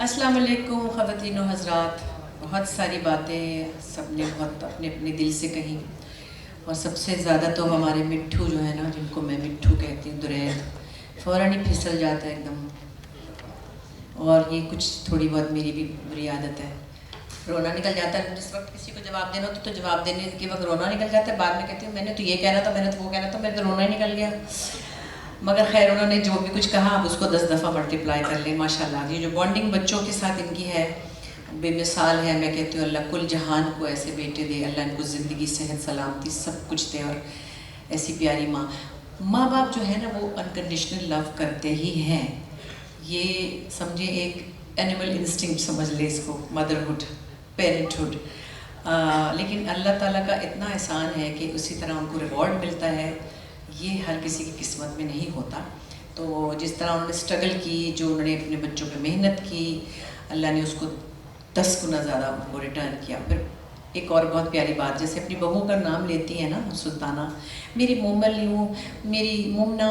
السلام علیکم خواتین و حضرات. بہت ساری باتیں سب نے بہت اپنے اپنے دل سے کہیں، اور سب سے زیادہ تو ہمارے مٹھو جو ہے نا، جن کو میں مٹھو کہتی ہوں، درید، فوراً ہی پھسل جاتا ہے ایک دم. اور یہ کچھ تھوڑی بہت میری بھی بری عادت ہے، رونا نکل جاتا ہے. جس وقت کسی کو جواب دینا ہوتا تو جواب دینے کے وقت رونا نکل جاتا ہے. بعد میں کہتی ہوں میں نے تو یہ کہنا تھا، میں نے تو وہ کہنا تھا، میرے تو رونا ہی نکل گیا. مگر خیر انہوں نے جو بھی کچھ کہا آپ اس کو 10 دفعہ ملٹیپلائی کر لیں. ماشاءاللہ یہ جو بانڈنگ بچوں کے ساتھ ان کی ہے بے مثال ہے. میں کہتی ہوں اللہ کل جہان کو ایسے بیٹے دے، اللہ ان کو زندگی، صحت، سلامتی سب کچھ دے، اور ایسی پیاری ماں. ماں باپ جو ہے نا وہ انکنڈیشنل لو کرتے ہی ہیں. یہ سمجھے ایک اینیمل انسٹنکٹ سمجھ لے اس کو، مدرہڈ، پیرنٹہڈ. لیکن اللہ تعالیٰ کا اتنا احسان ہے کہ اسی طرح ان کو ریوارڈ ملتا ہے. یہ ہر کسی کی قسمت میں نہیں ہوتا. تو جس طرح انہوں نے اسٹرگل کی، جو انہوں نے اپنے بچوں پہ محنت کی، اللہ نے اس کو 10 گنا زیادہ ان کو ریٹرن کیا. پھر ایک اور بہت پیاری بات، جیسے اپنی بہو کا نام لیتی ہیں نا سلطانہ، میری مومل یوں، میری مومنا،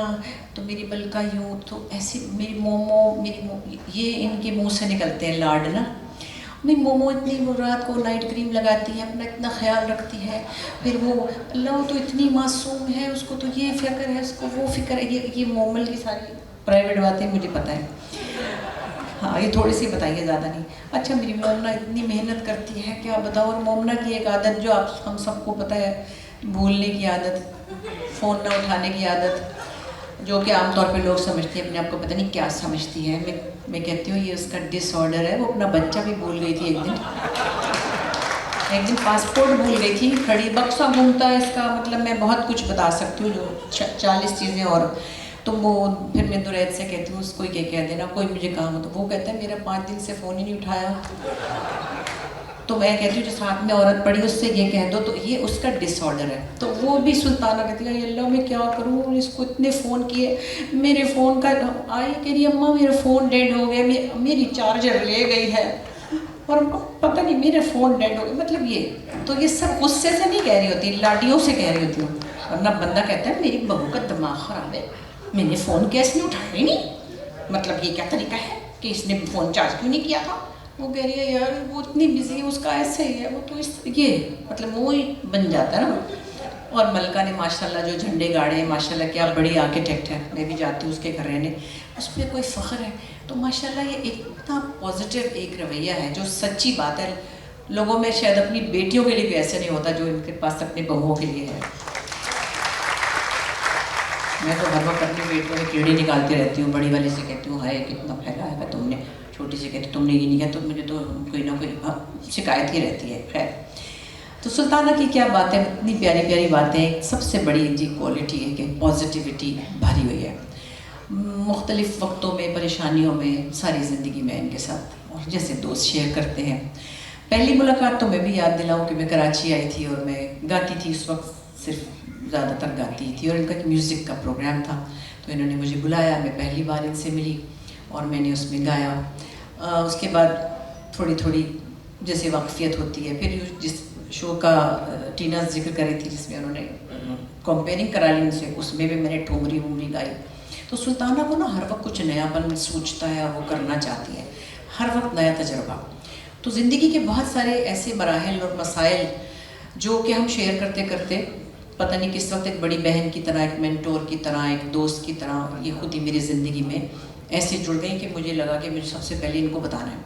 تو میری ملکہ یوں، تو ایسی میری مومو، یہ ان کے منہ سے نکلتے ہیں لاڈ نا. میری مومو اتنی، وہ رات کو نائٹ کریم لگاتی ہے، اپنا اتنا خیال رکھتی ہے. پھر وہ اللہ تو اتنی معصوم ہے، اس کو تو یہ فکر ہے، اس کو وہ فکر ہے. یہ مومل کی ساری پرائیویٹ باتیں مجھے پتہ ہے. ہاں یہ تھوڑی سی بتائیے، زیادہ نہیں. اچھا میری مومنا اتنی محنت کرتی ہے، کیا بتاؤ. اور مومنا کی ایک عادت جو ہم سب کو پتہ ہے، بھولنے کی عادت، فون نہ اٹھانے کی عادت، جو کہ عام طور پہ لوگ سمجھتے ہیں، اپنے آپ کو پتہ نہیں کیا سمجھتی ہے. میں کہتی ہوں یہ اس کا ڈس آرڈر ہے. وہ اپنا بچہ بھی بھول گئی تھی ایک دن پاسپورٹ بھول گئی تھی، کھڑی بکسا گھومتا ہے اس کا. مطلب میں بہت کچھ بتا سکتی ہوں، جو 40 چیزیں. اور تو وہ پھر میں درید سے کہتی ہوں اس کو یہ کہہ دینا کوئی مجھے کام ہو. تو وہ کہتا ہے میرا 5 دن سے فون ہی نہیں اٹھایا. تو میں کہتی ہوں جو ساتھ میں عورت پڑی اس سے یہ کہہ دو. تو یہ اس کا ڈس آرڈر ہے. تو وہ بھی سلطانہ کہتی ہے اللہ میں کیا کروں، اس کو اتنے فون کیے، میرے فون کا آئی کہہ رہی اماں میرا فون ڈیڈ ہو گیا، میری چارجر لے گئی ہے، اور پتہ نہیں میرے فون ڈیڈ ہو گیا. مطلب یہ تو یہ سب غصے سے نہیں کہہ رہی ہوتی، لاڈیوں سے کہہ رہی ہوتی ہوں. ورنہ بندہ کہتا ہے میری بہو کا دماغ خراب ہے، میں نے فون کیا اس نے اٹھایا ہی نہیں، مطلب یہ کیا طریقہ ہے کہ اس نے فون چارج کیوں نہیں کیا تھا. وہ کہہ رہی ہے یار وہ اتنی بزی ہے، اس کا ایسے ہی ہے، وہ تو اس یہ مطلب منہ ہی بن جاتا ہے نا. اور ملکہ نے ماشاءاللہ جو جھنڈے گاڑے ہیں، ماشاءاللہ کیا بڑی آرکیٹیکٹ ہے. میں بھی جاتی ہوں اس کے گھر رہنے، اس پہ کوئی فخر ہے. تو ماشاءاللہ یہ اتنا پازیٹیو ایک رویہ ہے جو سچی بات ہے. لوگوں میں شاید اپنی بیٹیوں کے لیے بھی ایسے نہیں ہوتا جو ان کے پاس اپنی بہوؤں کے لیے ہے. میں تو ہر وقت اپنی بیٹیوں میں کیڑی نکالتی رہتی ہوں. بڑی والی سے کہتی ہوں ہائے کتنا پھیلا ہے تم نے، چھوٹی سے کہتی تم نے یہ نہیں کہا. تو مجھے تو کوئی نہ کوئی شکایت ہی رہتی ہے. خیر تو سلطانہ کی کیا باتیں، اتنی پیاری پیاری باتیں. سب سے بڑی جی کوالٹی ہے کہ پازیٹیوٹی بھری ہوئی ہے. مختلف وقتوں میں، پریشانیوں میں، ساری زندگی میں ان کے ساتھ، اور جیسے دوست شیئر کرتے ہیں. پہلی ملاقات تو میں بھی یاد دلاؤں کہ میں کراچی آئی تھی اور میں گاتی تھی اس وقت، صرف زیادہ تر گاتی تھی، اور ان کا ایک میوزک کا پروگرام تھا. تو انہوں نے مجھے بلایا، میں پہلی بار ان سے ملی اور میں نے اس میں گایا. اس کے بعد تھوڑی تھوڑی جیسے واقفیت ہوتی ہے. پھر جس شو کا ٹینا ذکر کری تھی جس میں انہوں نے کمپیئرنگ کرا لی ان سے، اس میں بھی میں نے ٹھومری وومری گائی. تو سلطانہ کو نا ہر وقت کچھ نیا پن سوچتا ہے، وہ کرنا چاہتی ہے، ہر وقت نیا تجربہ. تو زندگی کے بہت سارے ایسے مراحل اور مسائل جو کہ ہم شیئر کرتے کرتے پتہ نہیں کس وقت ایک بڑی بہن کی طرح، ایک مینٹور کی طرح، ایک دوست کی طرح یہ خود ہی میری زندگی میں ایسے جڑ گئی کہ مجھے لگا کہ مجھے سب سے پہلے ان کو بتانا ہے.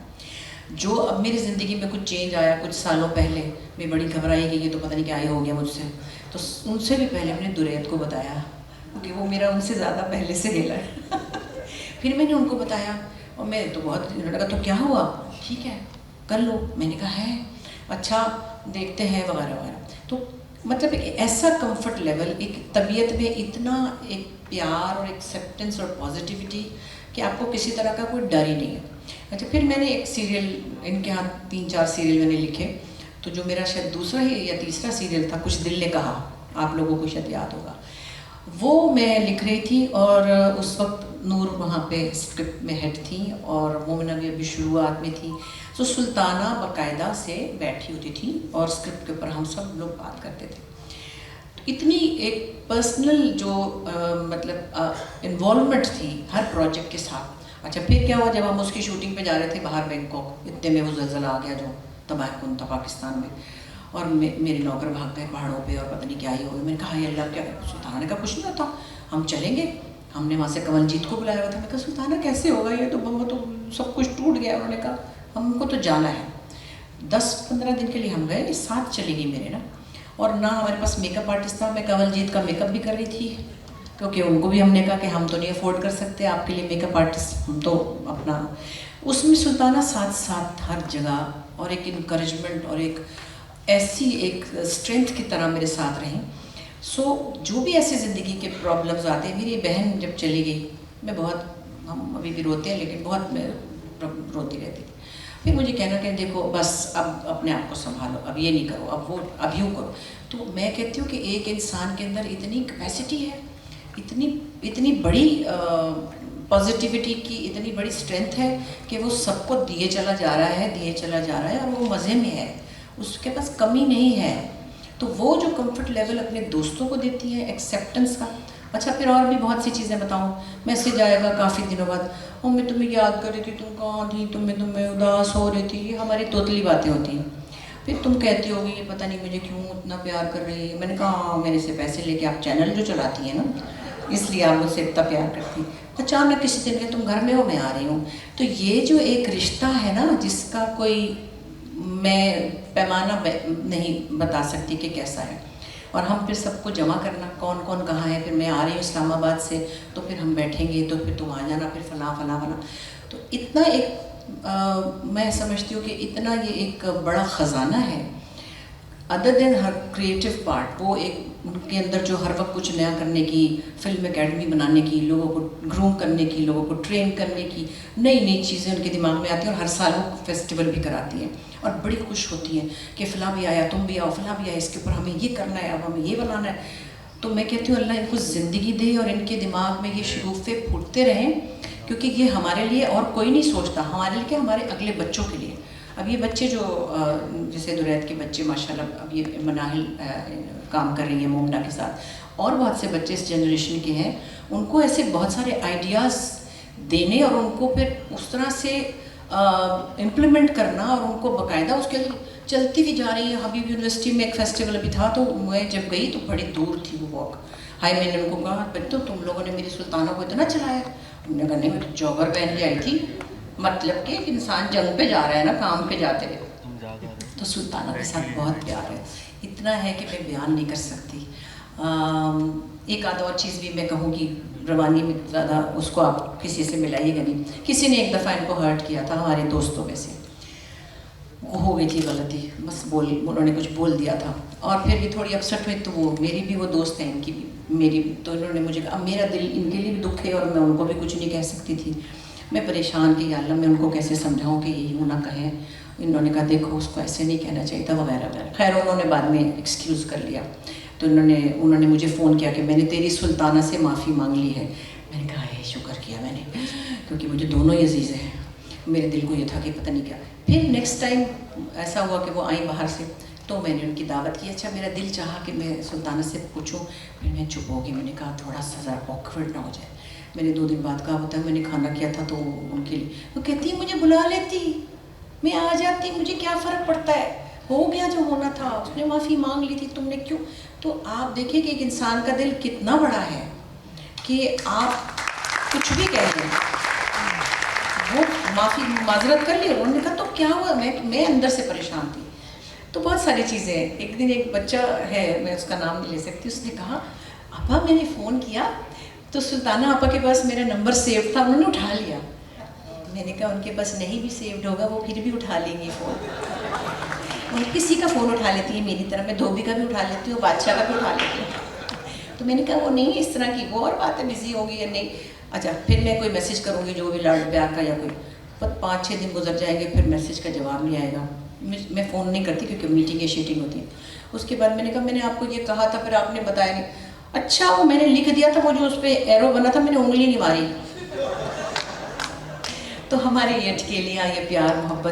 جو اب میری زندگی میں کچھ چینج آیا کچھ سالوں پہلے، میں بڑی گھبرائی کہ یہ تو پتہ نہیں کیا ہی ہو گیا مجھ سے. تو ان سے بھی پہلے میں نے درید کو بتایا کیونکہ وہ میرا ان سے زیادہ پہلے سے گلا ہے. پھر میں نے ان کو بتایا، اور میں تو بہت لگا تو کیا ہوا، ٹھیک ہے کر لو. میں نے کہا ہے اچھا دیکھتے ہیں وغیرہ وغیرہ. تو مطلب ایک ایسا کمفرٹ لیول، ایک طبیعت میں اتنا ایک پیار اور ایکسیپٹنس اور پازیٹیوٹی کہ آپ کو کسی طرح کا کوئی ڈر ہی نہیں ہے. اچھا پھر میں نے ایک سیریل، ان کے ہاں 3-4 سیریل میں نے لکھے. تو جو میرا شاید دوسرا ہی یا تیسرا سیریل تھا، کچھ دل نے کہا، آپ لوگوں کو شاید یاد ہوگا، وہ میں لکھ رہی تھی. اور اس وقت نور وہاں پہ اسکرپٹ میں ہیڈ تھیں اور مومنہ بھی ابھی شروعات میں تھی. تو سلطانہ باقاعدہ سے بیٹھی ہوتی تھی اور اسکرپٹ کے اوپر ہم سب لوگ بات کرتے تھے. اتنی ایک پرسنل جو مطلب انوالومنٹ تھی ہر پروجیکٹ کے ساتھ. अच्छा फिर क्या हुआ, जब हम उसकी शूटिंग पे जा रहे थे बाहर बैंकॉक, इतने में वो ज़लज़ला आ गया जो तबाह कुन था पाकिस्तान में, और मेरे नौकर भाग गए पहाड़ों पे और पता नहीं क्या ही हो गया। मैंने कहा ये अल्लाह क्या, सुल्ताना ने कहा कुछ नहीं होता, हम चलेंगे। हमने वहाँ से कमलजीत को बुलाया हुआ था। मैं कहा सुल्ताना कैसे होगा ये, तो वो तो सब कुछ टूट गया। उन्होंने कहा हमको तो जाना है। 10-15 दिन के लिए हम गए, साथ चली गई मेरे ना, और ना हमारे पास मेकअप आर्टिस्ट था। मैं कमलजीत का मेकअप भी कर रही थी, क्योंकि उनको भी हमने कहा कि हम तो नहीं अफोर्ड कर सकते आपके लिए मेकअप आर्टिस्ट, हम तो अपना। उसमें सुल्ताना साथ साथ हर जगह, और एक इनकरेजमेंट और एक ऐसी एक स्ट्रेंथ की तरह मेरे साथ रहीं। सो जो भी ऐसे ज़िंदगी के प्रॉब्लम्स आते हैं, मेरी बहन जब चली गई, मैं बहुत, हम अभी भी रोते हैं लेकिन बहुत मैं रोती रहती थी। फिर मुझे कहना कि देखो बस अब अपने आप को संभालो, अब ये नहीं करो, अब वो, अब यूँ करो। तो मैं कहती हूँ कि एक इंसान के अंदर इतनी कैपेसिटी है, इतनी बड़ी पॉजिटिविटी की इतनी बड़ी स्ट्रेंथ है कि वो सबको दिए चला जा रहा है और वो मज़े में है, उसके पास कमी नहीं है। तो वो जो कंफर्ट लेवल अपने दोस्तों को देती है, एक्सेप्टेंस का। अच्छा फिर और भी बहुत सी चीज़ें बताऊँ, मैसेज आएगा काफ़ी दिनों बाद, मैं तुम्हें याद कर रही थी, तुम कहाँ थी, तुम्हें उदास हो रही थी, ये हमारी तोतली बातें होती हैं। फिर तुम कहती होगी ये पता नहीं मुझे क्यों इतना प्यार कर रही है। मैंने कहा मेरे से पैसे लेके आप चैनल जो चलाती हैं ना, इसलिए आप मुझसे इतना प्यार करती। अचानक किसी दिन में तुम घर में हो, मैं आ रही हूँ। तो ये जो एक रिश्ता है ना, जिसका कोई मैं पैमाना नहीं बता सकती कि कैसा है। और हम फिर सबको जमा करना, कौन कौन कहाँ है, फिर मैं आ रही हूँ इस्लामाबाद से, तो फिर हम बैठेंगे, तो फिर तुम आ जाना, फिर फलां फलां फलां। तो इतना एक मैं समझती हूँ कि इतना ये एक बड़ा ख़जाना है। अदर देन हर क्रिएटिव पार्ट, वो एक उनके अंदर जो हर वक्त कुछ नया करने की, फिल्म एकेडमी बनाने की, लोगों को ग्रूम करने की, लोगों को ट्रेन करने की, नई नई चीज़ें उनके दिमाग में आती हैं। और हर साल वो फेस्टिवल भी कराती हैं और बड़ी खुश होती हैं कि फ़लाँ भी आया, तुम भी आओ, फ़लाँ भी आया, इसके ऊपर हमें ये करना है, अब हमें ये बनाना है। तो मैं कहती हूँ अल्लाह इनको ज़िंदगी दे और इनके दिमाग में ये शगुफ़े फूटते रहें, क्योंकि ये हमारे लिए और कोई नहीं सोचता, हमारे लिए, हमारे अगले बच्चों के लिए। अब ये बच्चे जो जैसे दुरैत के बच्चे माशाल्लाह अब ये मनाहिल काम कर रही हैं मोमना के साथ, और बहुत से बच्चे इस जनरेशन के हैं, उनको ऐसे बहुत सारे आइडियाज़ देने और उनको फिर उस तरह से इम्प्लीमेंट करना, और उनको बाकायदा उसके चलती भी जा रही है। हबीब यूनिवर्सिटी में एक फेस्टिवल अभी था, तो मैं जब गई तो बड़ी दूर थी वो वॉक। हाय मैंने उनको कहा तो तुम लोगों ने मेरी सुल्ताना को इतना चलाया। उन्होंने कहा नहीं, मैं तो जॉगर पहन के आई थी। मतलब कि एक इंसान जंग पे जा रहा है ना, काम पे जाते हुए। तो सुल्ताना के साथ बहुत प्यार है, इतना है कि मैं बयान नहीं कर सकती। एक आध और चीज़ भी मैं कहूँगी, रवानी में ज़्यादा उसको आप किसी से मिलाइएगा नहीं। किसी ने एक दफ़ा इनको हर्ट किया था, हमारे दोस्तों में से, वो हो गई थी गलती, बस उन्होंने कुछ बोल दिया था, और फिर भी थोड़ी अपसेट हुई। तो वो मेरी भी वो दोस्त हैं, इनकी भी मेरी भी, तो इन्होंने मुझे, अब मेरा दिल इनके लिए भी दुख है और मैं उनको भी कुछ नहीं कह सकती थी। मैं परेशान कि अल्लाह मैं उनको कैसे समझाऊं कि ये यूँ ना कहें। इन्होंने कहा देखो उसको ऐसे नहीं कहना चाहिए था वगैरह वगैरह। खैर उन्होंने बाद में एक्सक्यूज़ कर लिया। तो उन्होंने मुझे फ़ोन किया कि मैंने तेरी सुल्ताना से माफ़ी मांग ली है। मैंने कहा ये शुक्र किया मैंने, क्योंकि मुझे दोनों ही अजीज़ हैं। मेरे दिल को ये था कि पता नहीं क्या। फिर नेक्स्ट टाइम ऐसा हुआ कि वो आई बाहर से, तो मैंने उनकी दावत की। अच्छा मेरा दिल चाहा कि मैं सुल्ताना से पूछूं, फिर मैं चुप हो गई। मैंने कहा थोड़ा सा ज़रा ऑकवर्ड ना हो जाए। मैंने 2 दिन बाद कहा होता है मैंने खाना किया था तो उनके लिए, तो कहती है मुझे बुला लेती, मैं आ जाती, मुझे क्या फ़र्क पड़ता है, हो गया जो होना था, उसने माफ़ी मांग ली थी, तुमने क्यों। तो आप देखिए कि एक इंसान का दिल कितना बड़ा है कि आप कुछ भी कह दें, वो माजरत कर ली। उन्होंने कहा तो क्या हुआ, मैं अंदर से परेशान थी। तो बहुत सारी चीज़ें हैं। एक दिन एक बच्चा है, मैं उसका नाम नहीं ले सकती, उसने कहा आपा मैंने फ़ोन किया तो सुल्ताना आपा के पास मेरा नंबर सेव था, उन्होंने उठा लिया। मैंने कहा उनके पास नहीं भी सेव्ड होगा वो फिर भी उठा लेंगी फ़ोन। वो किसी का फ़ोन उठा लेती है मेरी तरह, मैं धोबी का भी उठा लेती हूँ, बादशाह का भी उठा लेती हूँ। तो मैंने कहा वो नहीं इस तरह की, वो और बात है बिज़ी होगी या नहीं। अच्छा फिर मैं कोई मैसेज करूँगी जो भी लाड प्यार का या कोई, पर 5-6 दिन गुजर जाएंगे, फिर मैसेज का जवाब नहीं आएगा। मैं फ़ोन नहीं करती क्योंकि मीटिंग शीटिंग होती है। उसके बाद मैंने कहा मैंने आपको ये कहा था, फिर आपने बताया नहीं। अच्छा वो मैंने लिख दिया था, वो जो उस पर एरो बना था मैंने उंगली नहीं मारी। तो हमारे ये अटकेलियाँ, ये प्यार मोहब्बत